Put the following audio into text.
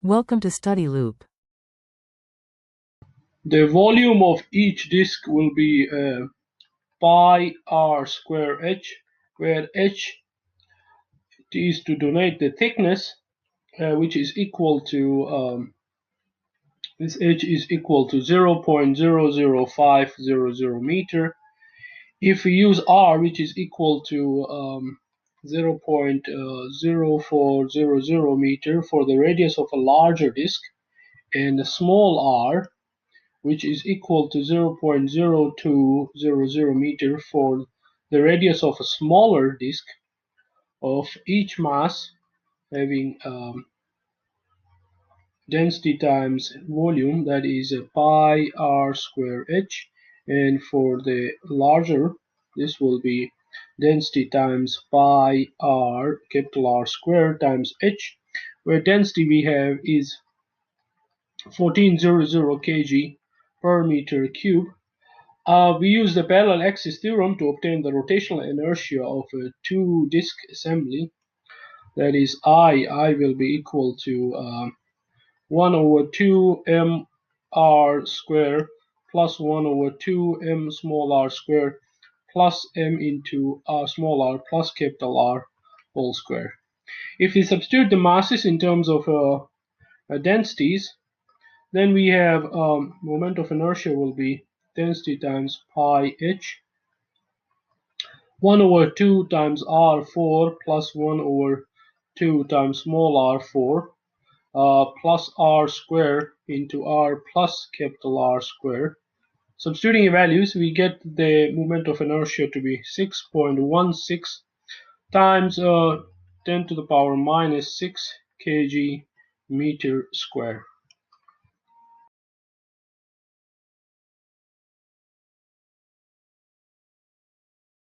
Welcome to Study Loop. The volume of each disk will be pi r square h, where h is to denote the thickness, which is equal to this h is equal to 0.00500 meter. If we use r, which is equal to 0.0400 meter for the radius of a larger disk, and a small r, which is equal to 0.0200 meter for the radius of a smaller disk, of each mass having density times volume, that is a pi r square h, and for the larger this will be density times pi r capital R square times h, where density we have is 1400 kg per meter cube. We use the parallel axis theorem to obtain the rotational inertia of a two-disk assembly. That is, I will be equal to 1 over 2 m r square plus 1 over 2 m small r square plus m into r small r plus capital R whole square. If we substitute the masses in terms of densities, then we have moment of inertia will be density times pi h, 1 over 2 times r4 plus 1 over 2 times small r4 plus r square into r plus capital R square. Substituting values, we get the moment of inertia to be 6.16 times 10 to the power minus 6 kg meter square.